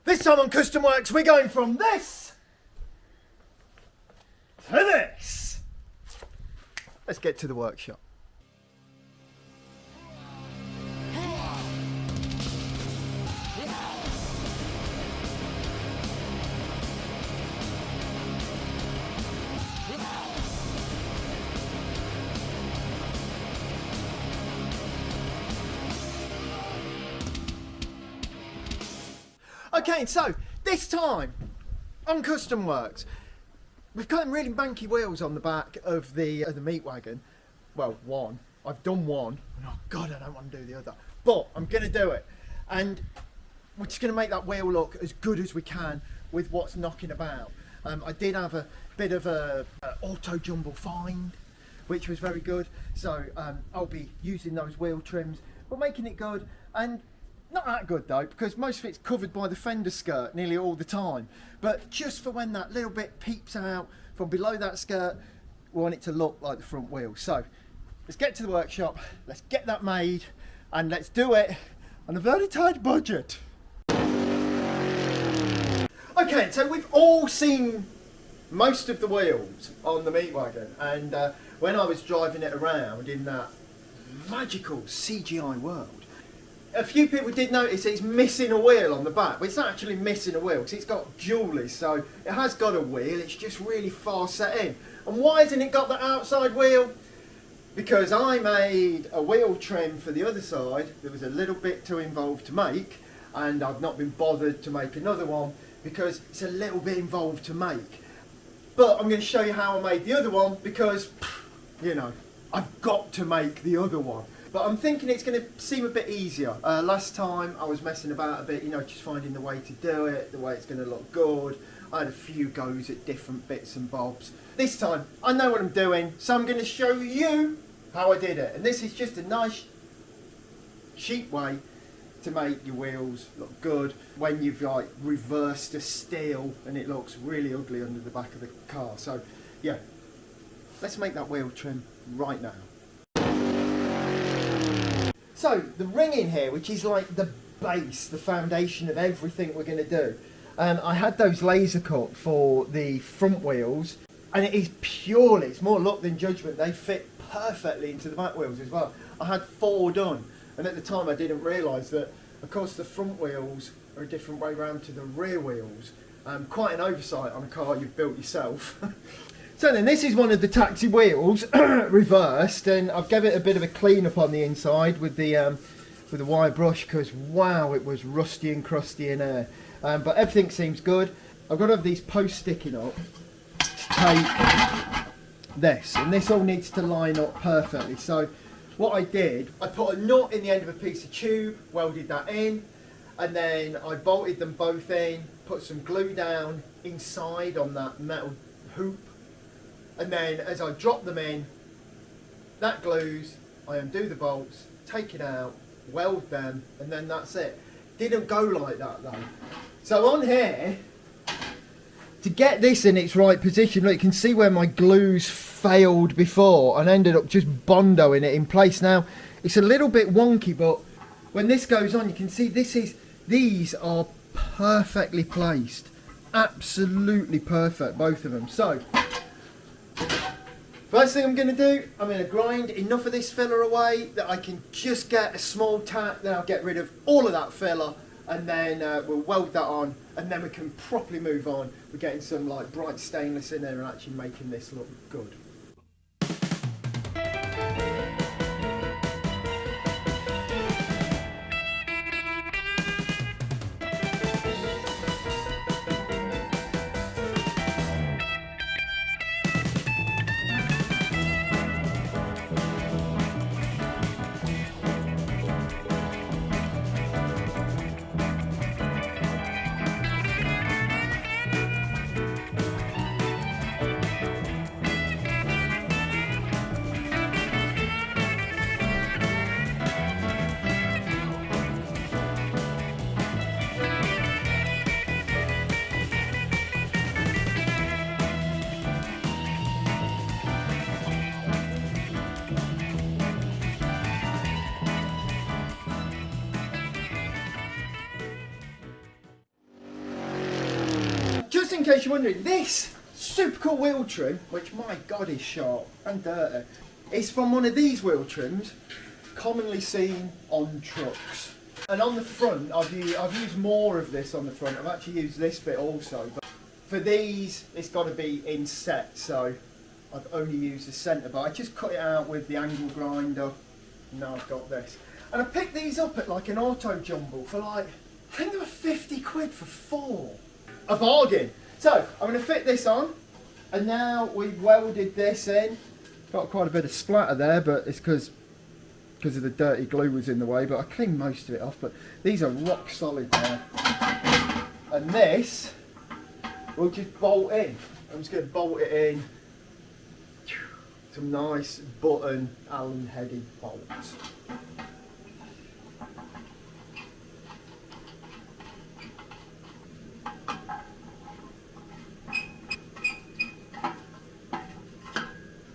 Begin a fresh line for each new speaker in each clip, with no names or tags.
This time on Kustom Works, we're going from this to this. Let's get to the workshop. Okay, so this time on Kustom Works, we've got them really manky wheels on the back of the meat wagon. Well, one. I've done one. And oh God, I don't want to do the other. But I'm going to do it. And we're just going to make that wheel look as good as we can with what's knocking about. I did have a bit of a Auto Jumble find, which was very good. So I'll be using those wheel trims. We're making it good. And not that good though, because most of it's covered by the fender skirt nearly all the time. But just for when that little bit peeps out from below that skirt, we want it to look like the front wheel. So let's get to the workshop, let's get that made, and let's do it on a very tight budget. Okay, so we've all seen most of the wheels on the meat wagon, and when I was driving it around in that magical CGI world, a few people did notice it's missing a wheel on the back, but it's not actually missing a wheel because it's got jewellery, so it has got a wheel, it's just really far set in. And why hasn't it got the outside wheel? Because I made a wheel trim for the other side. There was a little bit too involved to make, and I've not been bothered to make another one because it's a little bit involved to make. But I'm going to show you how I made the other one because, you know, I've got to make the other one. But I'm thinking it's going to seem a bit easier. Last time I was messing about a bit, you know, just finding the way to do it, the way it's going to look good. I had a few goes at different bits and bobs. This time I know what I'm doing, so I'm going to show you how I did it. And this is just a nice, cheap way to make your wheels look good when you've like reversed a steel and it looks really ugly under the back of the car. So yeah, let's make that wheel trim right now. So the ring in here, which is like the base, the foundation of everything we're going to do. I had those laser cut for the front wheels, and it is purely, it's more luck than judgment. They fit perfectly into the back wheels as well. I had 4 done, and at the time I didn't realise that, of course, the front wheels are a different way round to the rear wheels. Quite an oversight on a car you've built yourself. So then this is one of the taxi wheels reversed, and I've given it a bit of a clean up on the inside with the wire brush because wow, it was rusty and crusty in there. But everything seems good. I've got to have these posts sticking up to take this, and this all needs to line up perfectly. So what I did, I put a nut in the end of a piece of tube, welded that in, and then I bolted them both in, put some glue down inside on that metal hoop. And then as I drop them in, that glues, I undo the bolts, take it out, weld them, and then that's it. Didn't go like that though. So on here, to get this in its right position, look, you can see where my glues failed before and ended up just bondoing it in place. Now, it's a little bit wonky, but when this goes on, you can see these are perfectly placed. Absolutely perfect, both of them. So, first thing I'm going to do, I'm going to grind enough of this filler away that I can just get a small tack, then I'll get rid of all of that filler, and then we'll weld that on, and then we can properly move on. We're getting some like bright stainless in there and actually making this look good. in case you're wondering, this super cool wheel trim, which my God is sharp and dirty, is from one of these wheel trims, commonly seen on trucks. And on the front, I've used more of this on the front. I've actually used this bit also. But for these, it's got to be in set, so I've only used the centre. But I just cut it out with the angle grinder. And now I've got this. And I picked these up at like an Auto Jumble for like, I think they were 50 quid for 4. A bargain. So I'm going to fit this on. And now we've welded this in. Got quite a bit of splatter there, but it's because of the dirty glue was in the way, but I cleaned most of it off. But these are rock solid now. And this, we'll just bolt in. I'm just going to bolt it in. Some nice button Allen headed bolts.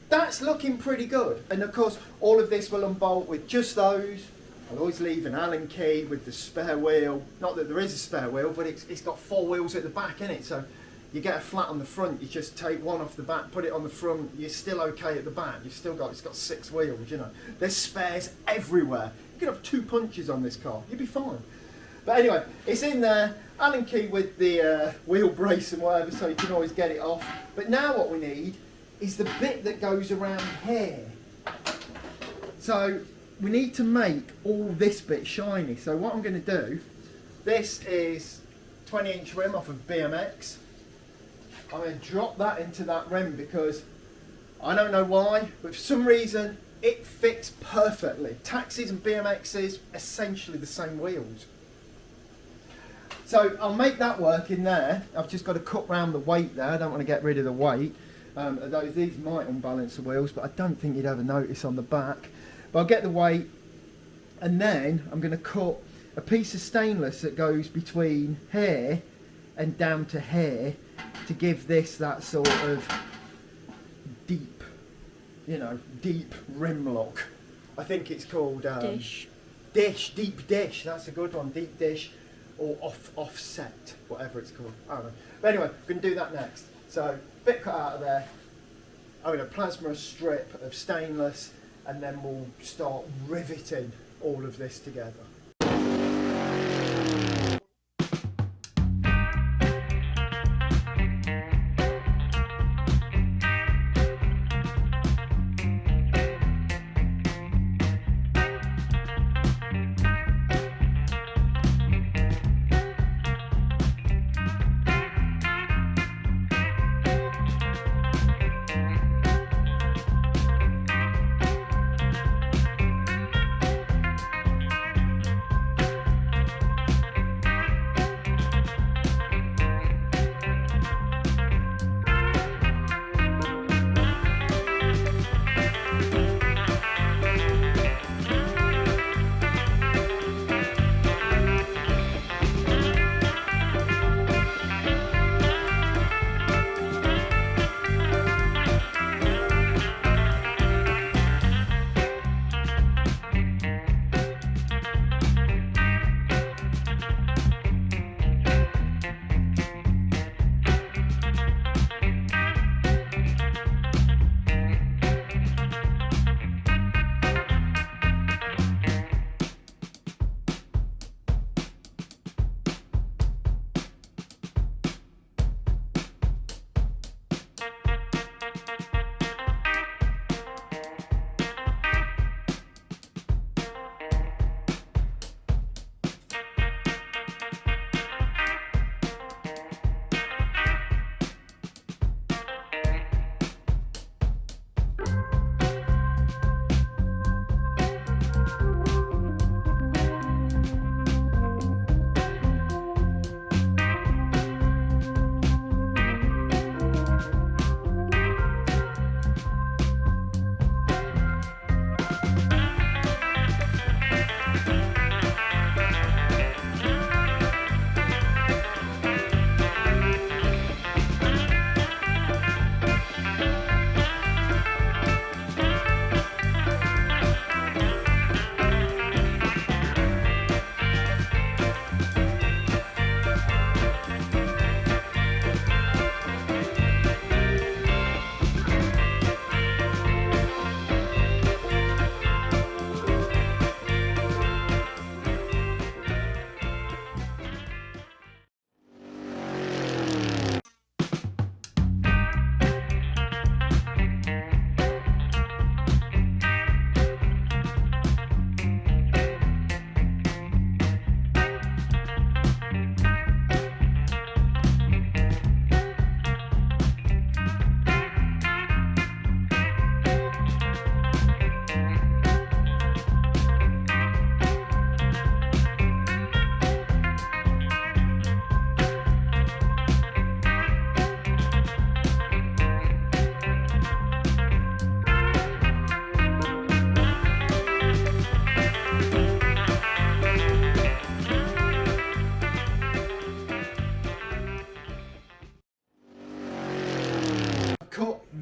That's looking pretty good, and of course all of this will unbolt with just those. I'll always leave an Allen key with the spare wheel. Not that there is a spare wheel, but it's got 4 wheels at the back in it, so you get a flat on the front, you just take one off the back, put it on the front, you're still okay at the back. It's got 6 wheels, you know. There's spares everywhere. You could have 2 punches on this car, you'd be fine. But anyway, it's in there, Allen key with the wheel brace and whatever, so you can always get it off. But now what we need is the bit that goes around here. So we need to make all this bit shiny. So what I'm going to do, this is 20-inch rim off of BMX. I'm going to drop that into that rim because I don't know why, but for some reason it fits perfectly. Taxis and BMXs, essentially the same wheels. So I'll make that work in there. I've just got to cut round the weight there. I don't want to get rid of the weight. Although these might unbalance the wheels, but I don't think you'd ever notice on the back. But I'll get the weight, and then I'm going to cut a piece of stainless that goes between here and down to here to give this that sort of deep, you know, deep rim look. I think it's called deep dish. That's a good one, deep dish, or offset, whatever it's called. I don't know. But anyway, we're going to do that next. So, bit cut out of there. I'm going to plasma a strip of stainless, and then we'll start riveting all of this together.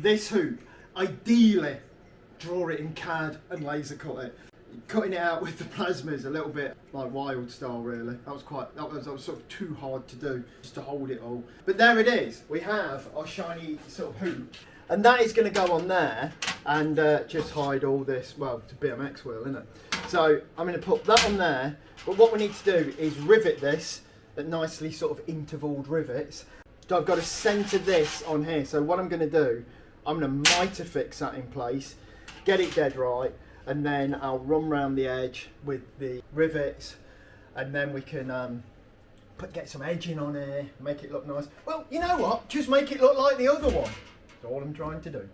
this hoop, ideally draw it in CAD and laser cut it. Cutting it out with the plasma is a little bit like wild style really. That was sort of too hard to do, just to hold it all. But there it is, we have our shiny sort of hoop. And that is going to go on there and just hide all this, well, it's a BMX wheel, isn't it? So I'm going to put that on there, but what we need to do is rivet this at nicely sort of intervalled rivets. So I've got to centre this on here, so what I'm going to do, I'm going to mitrefix that in place, get it dead right, and then I'll run round the edge with the rivets, and then we can get some edging on here, make it look nice. Well, you know what, just make it look like the other one. That's all I'm trying to do.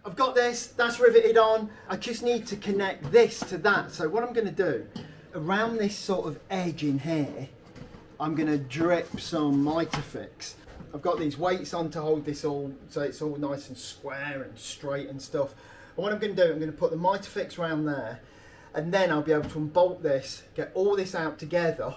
I've got this, that's riveted on. I just need to connect this to that. So what I'm going to do, around this sort of edge in here, I'm going to drip some mitrefix. I've got these weights on to hold this all, so it's all nice and square and straight and stuff. And what I'm going to do, I'm going to put the mitrefix around there, and then I'll be able to unbolt this, get all this out together,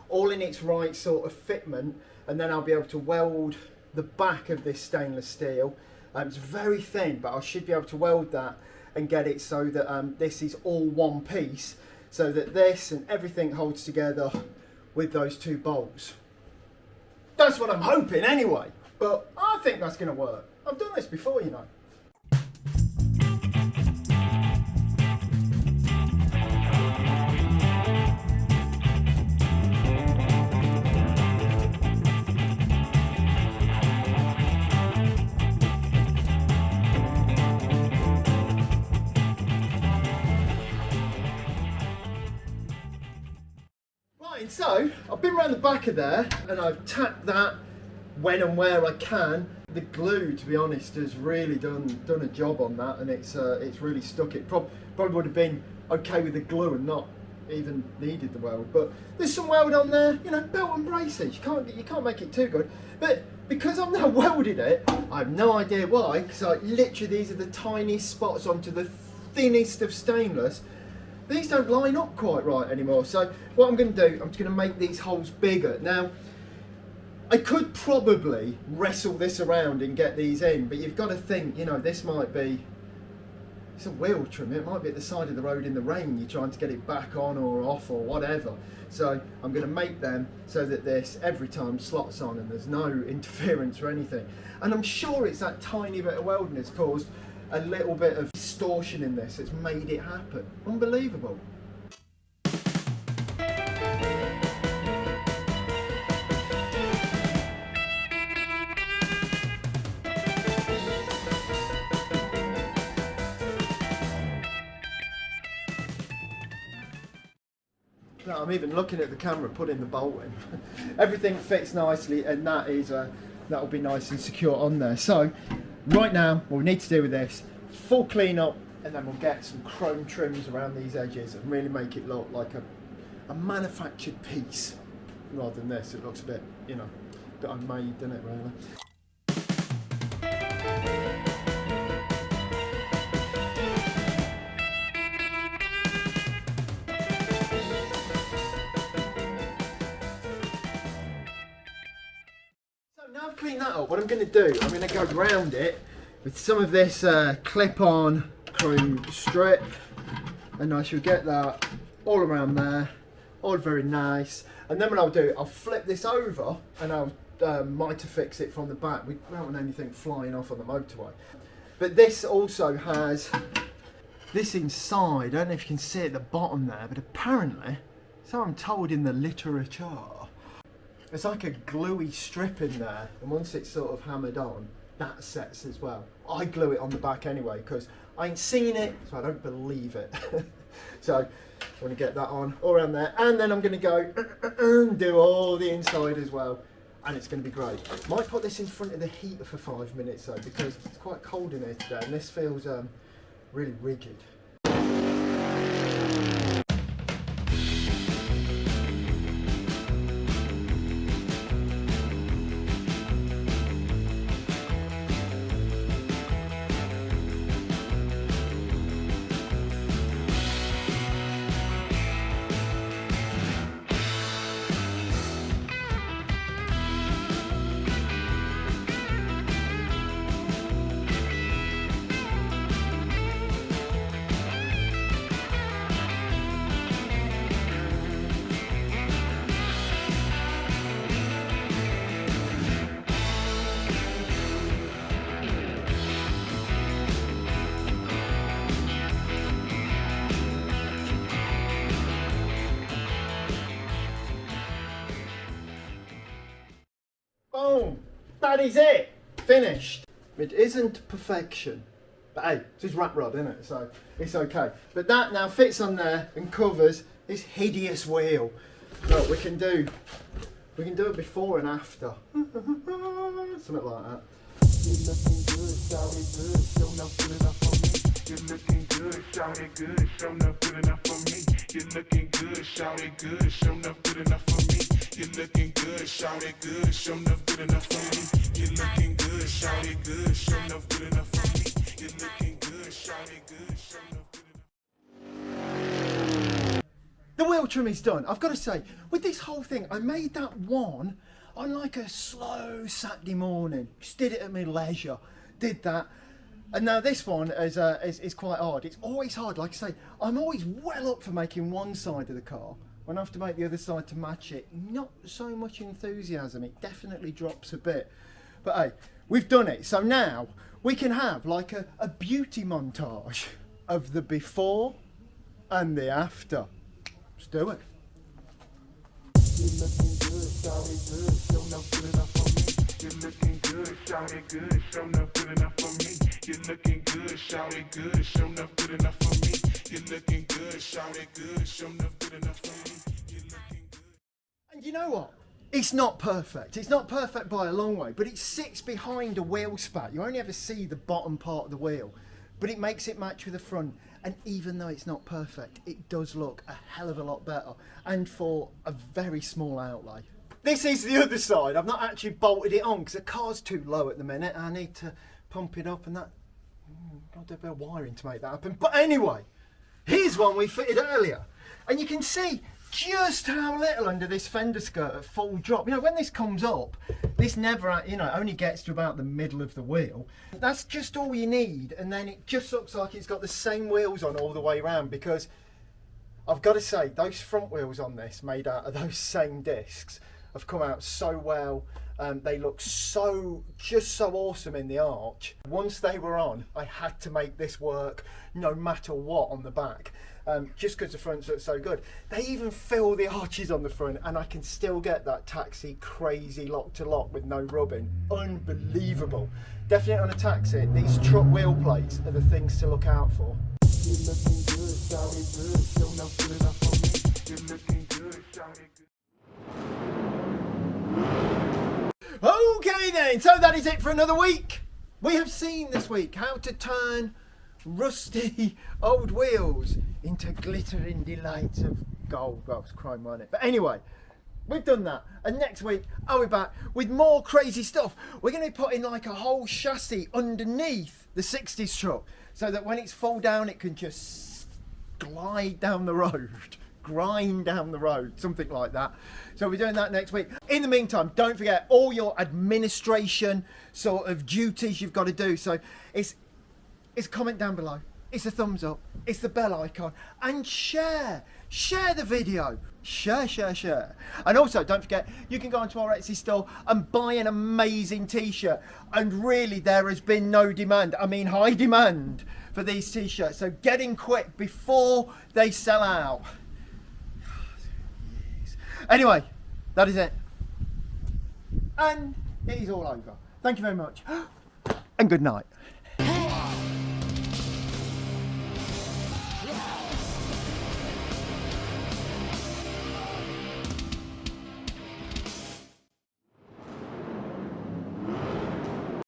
all in its right sort of fitment, and then I'll be able to weld the back of this stainless steel. It's very thin, but I should be able to weld that and get it so that this is all one piece, so that this and everything holds together with those two bolts. That's what I'm hoping anyway, but I think that's going to work. I've done this before, you know. So I've been around the back of there and I've tacked that when and where I can. The glue, to be honest, has really done a job on that, and it's really stuck it. Probably would have been okay with the glue and not even needed the weld, but there's some weld on there, you know, belt and braces. You can't make it too good. But because I've now welded it, I have no idea why, because literally these are the tiniest spots onto the thinnest of stainless. These don't line up quite right anymore. So what I'm going to do, I'm just going to make these holes bigger. Now, I could probably wrestle this around and get these in, but you've got to think, you know, this might be, it's a wheel trim, it might be at the side of the road in the rain, you're trying to get it back on or off or whatever. So I'm going to make them so that this every time slots on and there's no interference or anything. And I'm sure it's that tiny bit of welding that's caused a little bit of distortion in this. It's made it happen. Unbelievable. No, I'm even looking at the camera putting the bolt in. Everything fits nicely, and that'll be nice and secure on there. So right now, what we need to do with this, full clean up, and then we'll get some chrome trims around these edges and really make it look like a manufactured piece rather than this. It looks a bit, you know, that I've made, doesn't it, really? Now I've cleaned that up, what I'm going to do, I'm going to go round it with some of this clip-on chrome strip, and I shall get that all around there, all very nice. And then what I'll do, I'll flip this over and I'll mitrefix it from the back. We don't want anything flying off on the motorway. But this also has this inside, I don't know if you can see at the bottom there, but apparently, so I'm told in the literature, there's like a gluey strip in there, and once it's sort of hammered on, that sets as well. I glue it on the back anyway, because I ain't seen it, so I don't believe it. So I want to get that on all around there, and then I'm going to go and do all the inside as well, and it's going to be great. Might put this in front of the heater for 5 minutes though, because it's quite cold in here today, and this feels really rigid. Boom! That is it! Finished. It isn't perfection, but hey, it's just rat rod, isn't it? So it's okay. But that now fits on there and covers this hideous wheel. Look, we can do it before and after. Something like that. You're looking good, shout it good, show enough good enough for me. You're looking good, shout it good, show enough good enough for me. You're looking good, shout it good, show enough good enough for me. You're looking good, shout it good, show enough good enough for me. You're looking good, shout it good, show enough good enough for me. You're looking good, shout it good, show enough good enough. The wheel trim is done. I've got to say, with this whole thing, I made that one on like a slow Saturday morning. Just did it at my leisure. Did that. And now this one is quite hard. It's always hard. Like I say, I'm always well up for making one side of the car. When I have to make the other side to match it, not so much enthusiasm. It definitely drops a bit. But hey, we've done it. So now we can have like a beauty montage of the before and the after. Let's do it. You're looking good, shout it good, show enough good enough for me. You're looking good, shout it good, show enough good enough for me. You're looking good, shout it good, show enough good enough for me. You're looking good, shout it good, show enough good enough for me. You're looking good. And you know what? It's not perfect. It's not perfect by a long way, but it sits behind a wheel spat. You only ever see the bottom part of the wheel, but it makes it match with the front. And even though it's not perfect, it does look a hell of a lot better, and for a very small outlay. This is the other side. I've not actually bolted it on because the car's too low at the minute. I need to pump it up, and that got a bit of wiring to make that happen. But anyway, here's one we fitted earlier, and you can see just how little under this fender skirt at full drop. You know, when this comes up, this never, you know, only gets to about the middle of the wheel. That's just all you need, and then it just looks like it's got the same wheels on all the way around, because I've got to say, those front wheels on this, made out of those same discs, have come out so well. They look just so awesome in the arch. Once they were on, I had to make this work no matter what on the back, just because the fronts look so good. They even fill the arches on the front, and I can still get that taxi crazy lock to lock with no rubbing. Unbelievable. Definitely on a taxi, these truck wheel plates are the things to look out for. You're looking good, shout it good, still not good enough for me. You're looking good, shout it good. Okay then, so that is it for another week. We have seen this week how to turn rusty old wheels into glittering delights of gold. Well, it's crime on it. But anyway, we've done that. And next week, I'll be back with more crazy stuff. We're going to be putting like a whole chassis underneath the 60s truck, so that when it's full down, it can just glide down the road. Grind down the road, something like that. So we're doing that next week. In the meantime, don't forget all your administration sort of duties you've got to do. So it's a comment down below, it's a thumbs up, it's the bell icon, and share the video, share. And also don't forget, you can go onto our Etsy store and buy an amazing t-shirt. And really, there has been no demand, I mean high demand, for these t-shirts. So get in quick before they sell out. Anyway, that is it. And it is all over. Thank you very much. And good night.